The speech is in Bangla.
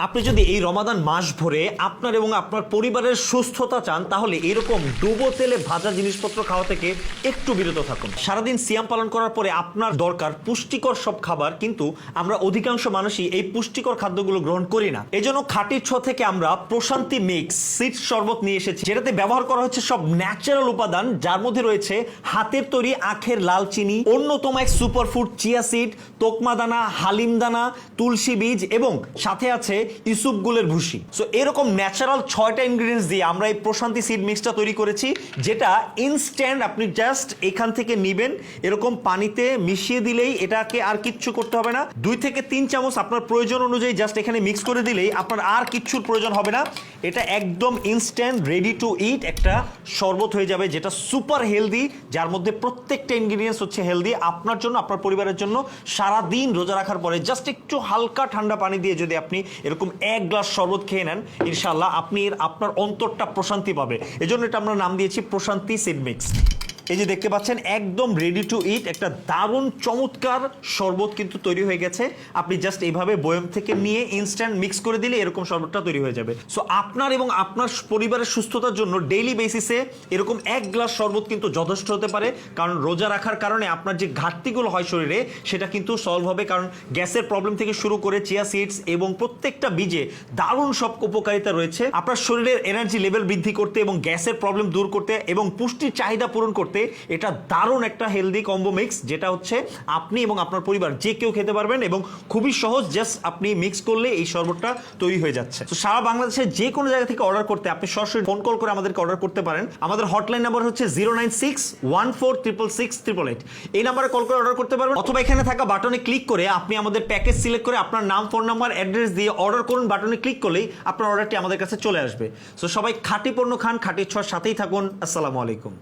আপনি যদি এই রমাদান মাস ভরে আপনার এবং আপনার পরিবারের সুস্থতা চান তাহলে এরকম ডুবো তেলে ভাজা জিনিসপত্র খাওয়া থেকে একটু বিরত থাকুন। সারাদিন সিয়াম পালন করার পরে আপনার দরকার পুষ্টিকর সব খাবার, কিন্তু আমরা অধিকাংশ মানুষই এই পুষ্টিকর খাদ্যগুলো গ্রহণ করি না। এজন্য খাঁটি ছ থেকে আমরা প্রশান্তি মিক্স সিড শরবত নিয়ে এসেছি, যেটাতে ব্যবহার করা হচ্ছে সব ন্যাচারাল উপাদান, যার মধ্যে রয়েছে হাতের তৈরি আখের লাল চিনি, অন্যতম এক সুপারফুড চিয়া সিড, তোকমা দানা, হালিম দানা, তুলসী বীজ এবং সাথে আছে ইসুপগুলের ভুসি। সো এরকম ন্যাচারাল 6টা ইনগ্রেডিয়েন্টস দিয়ে আমরা এই প্রশান্তি সিড মিক্সটা তৈরি করেছি, যেটা ইনস্ট্যান্ট আপনি জাস্ট এখান থেকে নিবেন, এরকম পানিতে মিশিয়ে দিলেই এটাকে আর কিচ্ছু করতে হবে না। 2 থেকে 3 চামচ আপনার প্রয়োজন অনুযায়ী জাস্ট এখানে মিক্স করে দিলেই আপনার আর কিচ্ছুর প্রয়োজন হবে না। এটা একদম ইনস্ট্যান্ট রেডি টু ইট একটা শরবত হয়ে যাবে, যেটা সুপার হেলদি, যার মধ্যে প্রত্যেকটা ইনগ্রেডিয়েন্টস হচ্ছে হেলদি। আপনার জন্য, আপনার পরিবারের জন্য সারা দিন রোজা রাখার পরে জাস্ট একটু হালকা ঠান্ডা পানি দিয়ে যদি আপনি এরকম 1 গ্লাস শরবত খেয়ে নেন, ইনশাআল্লাহ আপনি আপনার অন্তরটা প্রশান্তি পাবে। এজন্য এটা আমরা নাম দিয়েছি প্রশান্তি সিড মিক্স। এই যে দেখতে পাচ্ছেন একদম রেডি টু ইট একটা দারুণ চমৎকার শরবত কিন্তু তৈরি হয়ে গেছে। আপনি জাস্ট এইভাবে বয়ম থেকে নিয়ে ইনস্ট্যান্ট মিক্স করে দিলে এরকম শরবতটা তৈরি হয়ে যাবে। সো আপনার এবং আপনার পরিবারের সুস্থতার জন্য ডেইলি বেসিসে এরকম 1 গ্লাস শরবত কিন্তু যথেষ্ট হতে পারে, কারণ রোজা রাখার কারণে আপনার যে ঘাটতিগুলো হয় শরীরে সেটা কিন্তু সলভ হবে, কারণ গ্যাসের প্রবলেম থেকে শুরু করে চিয়া সিডস এবং প্রত্যেকটা বীজে দারুণ সব উপকারিতা রয়েছে আপনার শরীরের এনার্জি লেভেল বৃদ্ধি করতে এবং গ্যাসের প্রবলেম দূর করতে এবং পুষ্টির চাহিদা পূরণ করতে। এটা দারুণ একটা হেলদি কম্বো মিক্স, যেটা হচ্ছে আপনি এবং আপনার পরিবার যে কেউ খেতে পারবেন এবং খুবই সহজ, জাস্ট আপনি মিক্স করলে এই শরবতটা তৈরি হয়ে যাচ্ছে। তো সারা বাংলাদেশের যে কোনো জায়গা থেকে অর্ডার করতে আপনি সরাসরি ফোন কল করে আমাদেরকে অর্ডার করতে পারেন। আমাদের হটলাইন নাম্বার হচ্ছে 09614668888। এই নাম্বারে কল করে অর্ডার করতে পারবেন, অথবা এখানে থাকা বাটনে ক্লিক করে আপনি আমাদের প্যাকেজ সিলেক্ট করে আপনার নাম, ফোন নাম্বার, অ্যাড্রেস দিয়ে অর্ডার করুন। বাটনে ক্লিক করলেই আপনার অর্ডারটি আমাদের কাছে চলে আসবে। সো সবাই খাঁটি পণ্য খান, খাঁটি ছোঁয়ার সাথেই থাকুন। আসসালামু আলাইকুম।